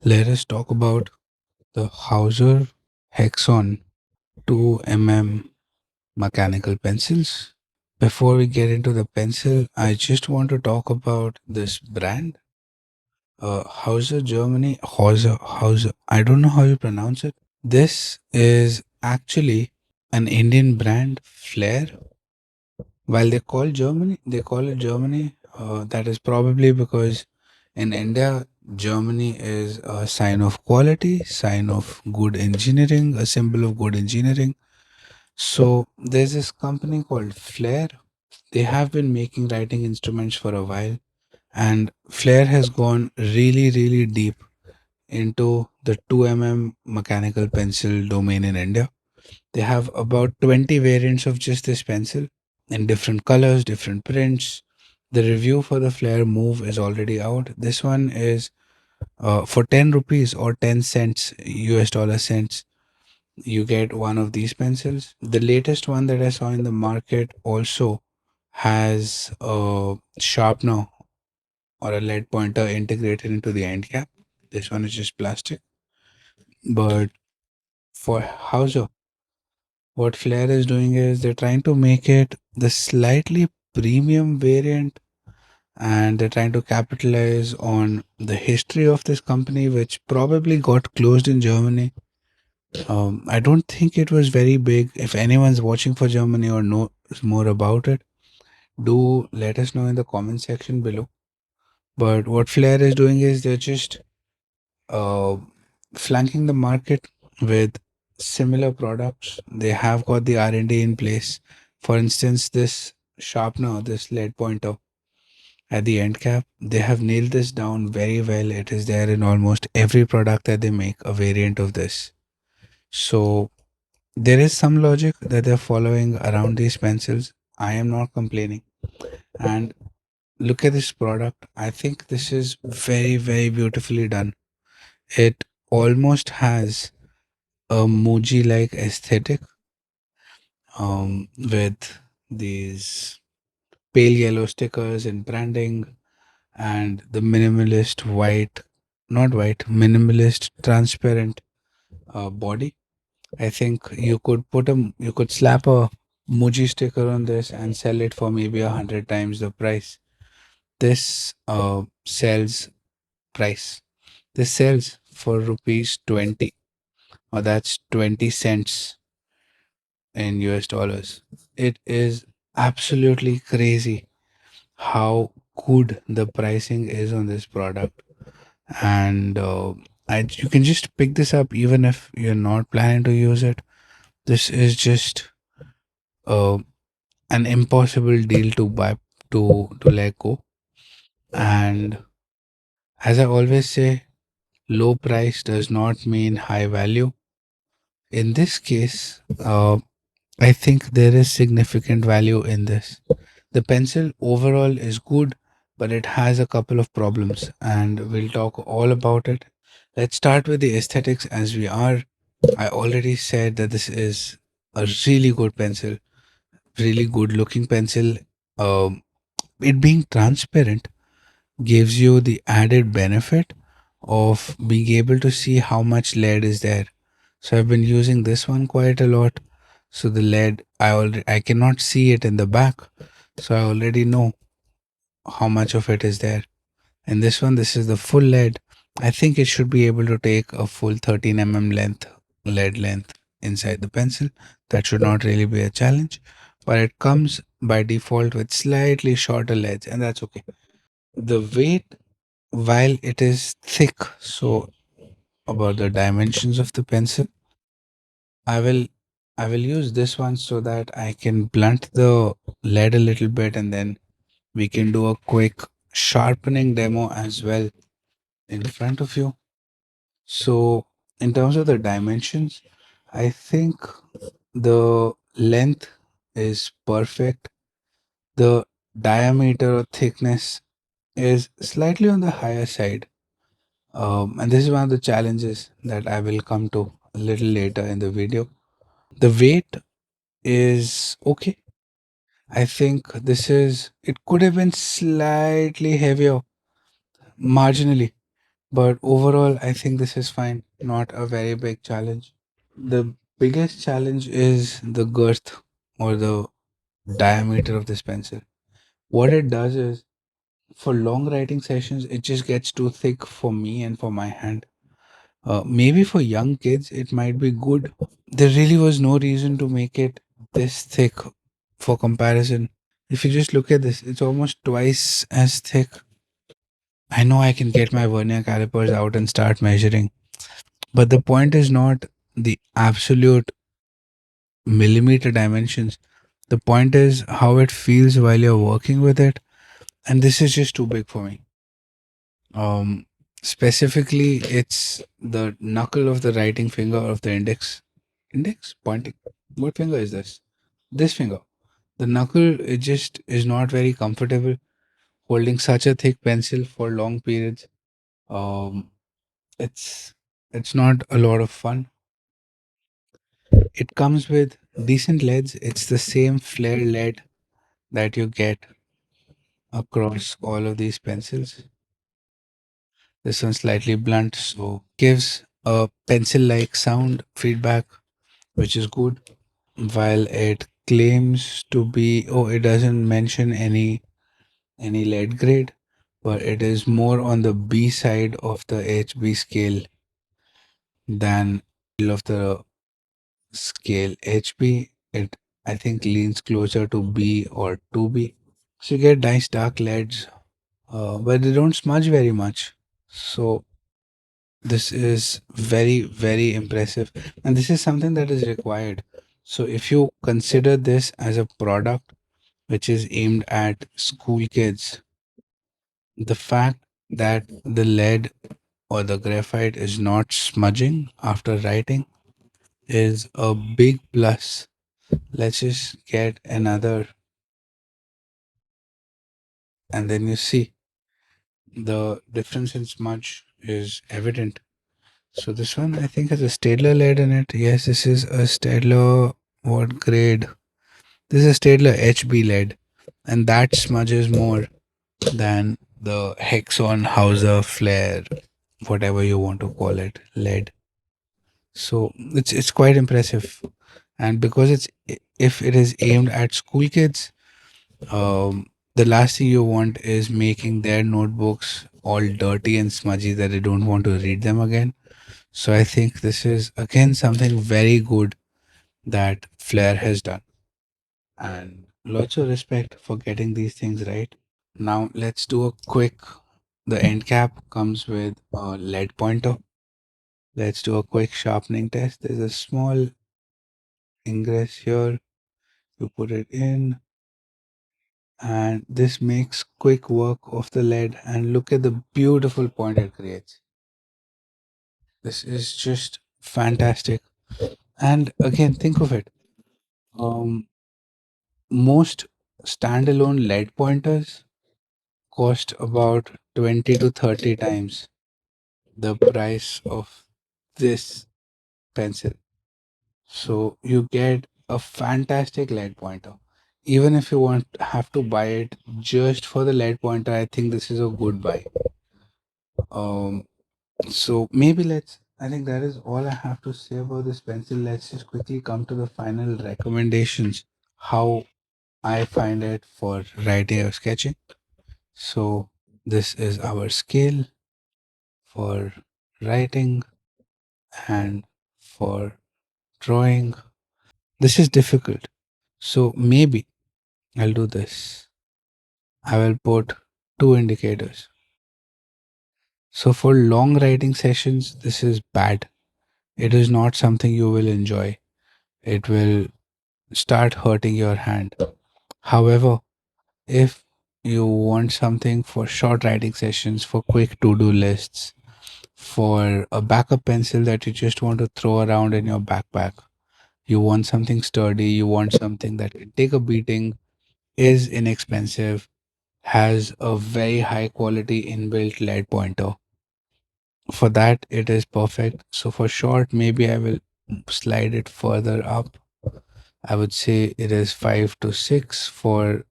Let us talk about the Hauser Hexon 2 mechanical pencils. Before we get into the pencil, I just want to talk about this brand. Hauser Germany, Hauser. I don't know how you pronounce it. This is actually an Indian brand, Flair. While they call it Germany. That is probably because in India, Germany is a sign of quality, sign of good engineering, a symbol of good engineering. So there's this company called Flair. They have been making writing instruments for a while, and Flair has gone really, really deep into the 2 mechanical pencil domain in India. They have about 20 variants of just this pencil in different colors, different prints. The review for the Flair Move is already out. This one is for 10 rupees or 10 cents, US dollar cents. You get one of these pencils. The latest one that I saw in the market also has a sharpener or a lead pointer integrated into the end cap. This one is just plastic. But for Hauser, what Flair is doing is they're trying to make it the slightly premium variant, and they're trying to capitalize on the history of this company, which probably got closed in Germany. I don't think it was very big. If anyone's watching for Germany or knows more about it, do let us know in the comment section below. But what Flair is doing is they're just uh, flanking the market with similar products. They have got the R&D in place. For instance, this sharpener, this lead pointer at the end cap, they have nailed this down very well. It is there in almost every product that they make, a variant of this. So there is some logic that they're following around these pencils. I am not complaining. And look at this product. I think this is very, very beautifully done. It almost has a Muji like aesthetic with these pale yellow stickers and branding and the minimalist white, not white, minimalist transparent body. I think you could slap a Muji sticker on this and sell it for maybe 100 times the price. This sells price. This sells for rupees 20, or that's 20 cents in US dollars. It is absolutely crazy how good the pricing is on this product, and you can just pick this up even if you're not planning to use it. This is just uh, an impossible deal to buy, to let go. And as I always say, low price does not mean high value. In this case, I think there is significant value in this. The pencil overall is good, but it has a couple of problems, and we'll talk all about it. Let's start with the aesthetics as we are. I already said that this is a really good pencil, really good looking pencil. It being transparent gives you the added benefit of being able to see how much lead is there. So I've been using this one quite a lot. So the lead, I cannot see it in the back, so I already know how much of it is there. And this one, this is the full lead. I think it should be able to take a full 13 length, lead length inside the pencil. That should not really be a challenge, but it comes by default with slightly shorter leads, and that's okay. The weight, while it is thick, so about the dimensions of the pencil, I will I will use this one so that I can blunt the lead a little bit, and then we can do a quick sharpening demo as well in front of you. So in terms of the dimensions, I think the length is perfect. The diameter or thickness is slightly on the higher side. And this is one of the challenges that I will come to a little later in the video. The weight is okay. I think it could have been slightly heavier, marginally, But overall, I think this is fine. Not a very big challenge. The biggest challenge is the girth or the diameter of this pencil. What it does is, for long writing sessions, it just gets too thick for me and for my hand. Maybe for young kids, it might be good. There really was no reason to make it this thick for comparison. If you just look at this, it's almost twice as thick. I know I can get my vernier calipers out and start measuring, but the point is not the absolute millimeter dimensions. The point is how it feels while you're working with it, and this is just too big for me. Um, Specifically, it's the knuckle of the writing finger of the index pointing. What finger is this? This finger. The knuckle, it just is not very comfortable holding such a thick pencil for long periods. Um, it's it's not a lot of fun. It comes with decent leads. It's the same Flair lead that you get across all of these pencils. This one's slightly blunt, so gives a pencil-like sound feedback, which is good. While it claims to be, oh, it doesn't mention any lead grade, but it is more on the B side of the HB scale than of the scale HB. It, I think, leans closer to B or 2B. So you get nice dark leads, but they don't smudge very much. So this is very, very impressive. And this is something that is required. So if you consider this as a product which is aimed at school kids, the fact that the lead or the graphite is not smudging after writing is a big plus. Let's just get another, and then you see the difference in smudge is evident. So this one I think has a Staedtler lead in it. Yes, this is a Staedtler. What grade? This is a Staedtler HB lead, and that smudges more than the Hexon, Hauser, Flair, whatever you want to call it, lead. So it's quite impressive, and because it's, if it is aimed at school kids, the last thing you want is making their notebooks all dirty and smudgy that they don't want to read them again. So I think this is again something very good that Flair has done, and lots of respect for getting these things right. Now let's do a quick. The end cap comes with a lead pointer. Let's do a quick sharpening test. There's a small ingress here. You put it in, and this makes quick work of the lead. And look at the beautiful point it creates. This is just fantastic. And again, think of it. Um, Most standalone lead pointers cost about 20 to 30 times the price of this pencil. So you get a fantastic lead pointer. Even if you want have to buy it just for the lead pointer, I think this is a good buy. Um, so maybe let's. I think that is all I have to say about this pencil. Let's just quickly come to the final recommendations. How I find it for writing or sketching. So this is our scale for writing and for drawing. This is difficult. So maybe I'll do this. I will put two indicators. So for long writing sessions, this is bad. It is not something you will enjoy. It will start hurting your hand. However, if you want something for short writing sessions, for quick to do lists, for a backup pencil that you just want to throw around in your backpack, you want something sturdy, you want something that can take a beating, is inexpensive, has a very high quality inbuilt lead pointer. For that, it is perfect. So for short, maybe I will slide it further up. I would say it is 5 to 6 for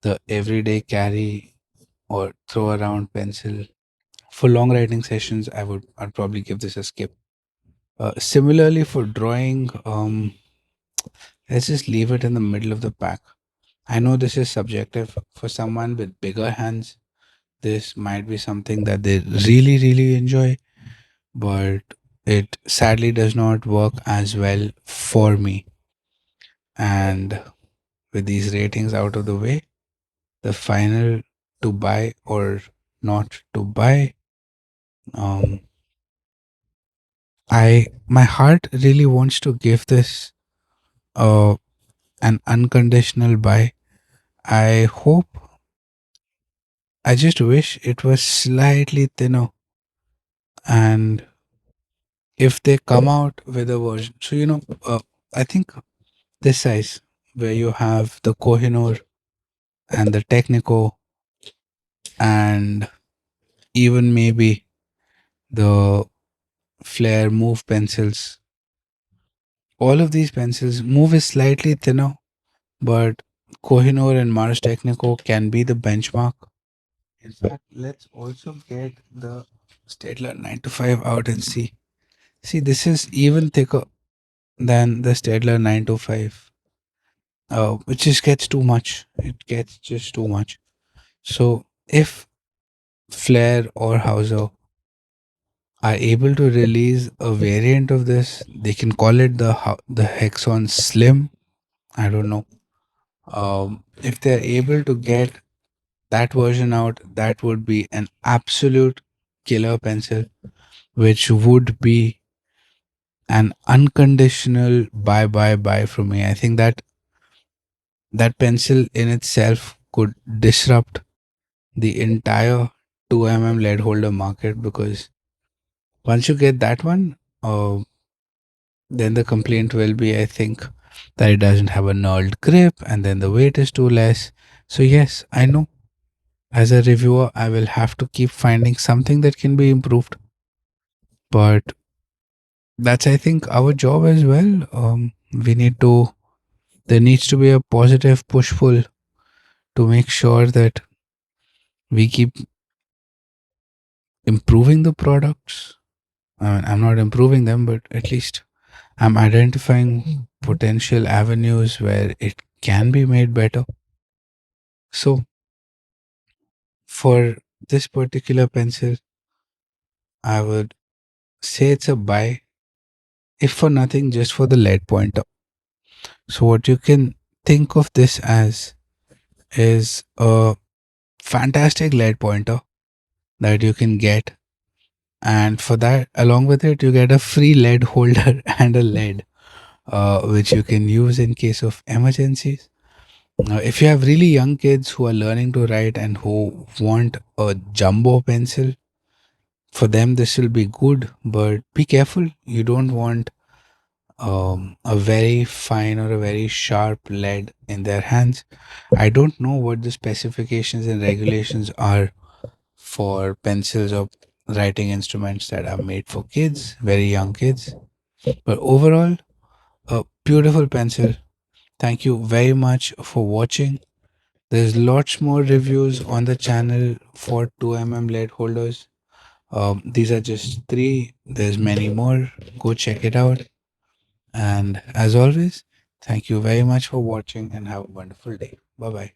the everyday carry or throw around pencil. For long writing sessions, I'd probably give this a skip. Similarly, for drawing, let's just leave it in the middle of the pack. I know this is subjective. For someone with bigger hands, this might be something that they really, really enjoy, but it sadly does not work as well for me. And with these ratings out of the way, the final to buy or not to buy, um, my heart really wants to give this uh, an unconditional buy. I hope, I just wish it was slightly thinner. And if they come out with a version, so I think this size where you have the Kohinoor and the Technico and even maybe the Flair Move pencils, all of these pencils, Move is slightly thinner, but Kohinoor and Mars Technico can be the benchmark. In fact, let's also get the Staedtler 9 to 5 out and see. See, this is even thicker than the Staedtler 9 to 5. It just gets too much. It gets just too much. So if Flair or Hauser are able to release a variant of this, they can call it the Hexon Slim. I don't know. If they're able to get that version out, that would be an absolute killer pencil, which would be an unconditional buy from me. I think that that pencil in itself could disrupt the entire 2 lead holder market, because once you get that one, then the complaint will be, I think, that it doesn't have a knurled grip and then the weight is too less. So yes, I know, as a reviewer I will have to keep finding something that can be improved, but that's, I think, our job as well. We need to There needs to be a positive push pull to make sure that we keep improving the products. I mean, I'm not improving them, but at least I'm identifying potential avenues where it can be made better. So, for this particular pencil, I would say it's a buy, if for nothing, just for the lead pointer. So, what you can think of this as is a fantastic lead pointer that you can get, and for that, along with it, you get a free lead holder and a lead, which you can use in case of emergencies. If you have really young kids who are learning to write and who want a jumbo pencil, for them this will be good, but be careful. You don't want a very fine or a very sharp lead in their hands. I don't know what the specifications and regulations are for pencils or writing instruments that are made for kids, very young kids. But overall, a beautiful pencil. Thank you very much for watching. There's lots more reviews on the channel for 2 lead holders. These are just three. There's many more. Go check it out. And as always, thank you very much for watching and have a wonderful day. Bye bye.